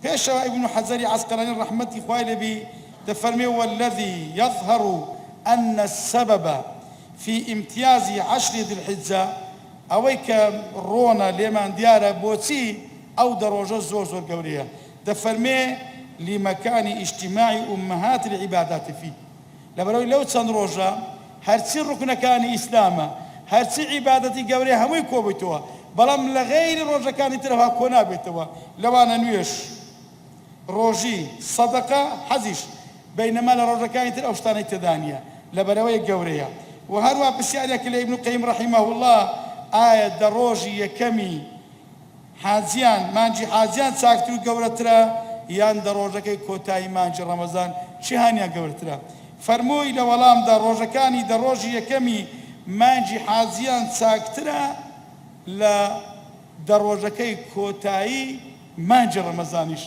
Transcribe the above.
پێشەوە ابن حەجەری عەسقەلانی ڕەحمەتی خوای لێبی دەفەرمێ والذي يظهر أن السبب في امتياز عشر ذي الحجة ئەوەی کە ڕۆنە لێمان دیارە بۆچی ئەو دەڕۆژە زۆر زۆر گەورەیە دەفەرمێ لمكان اجتماع أمهات العبادات فيه لەبەرەوەی لەو چەند ڕۆژە هەرچی ڕوکنەکانی ئیسلامە هەرچی عیبادەتی گەورەی هەمووی کۆبێتەوە بەڵام لە غەیری ڕۆژەکانی ترەوە کۆ نابێتەوە لەوانە نوێش ڕۆژی سەدەقە حەزیش بەینەما لە ڕۆژەکانی تر ئەو شتانەی تێدا نییە لەبەرەوەی گەورەیە و هەروە پرسیارێک لە ئیبن قەیم ڕەحیمەه الله ئایا دە ڕۆژی یەکەمی حاجیان مانجی حاجیان چاکتر و گەورەترە یان دە ڕۆژەکەی کۆتایی مانجی ڕەمەزان چی هانیان گەورەترە فەرمووی لە وەڵامدا ڕۆژەکانی دە ڕۆژی یەکەمی مانجی حاجیان چاکترە لە دە ڕۆژەکەی کۆتایی مانجی ڕەمەزانیش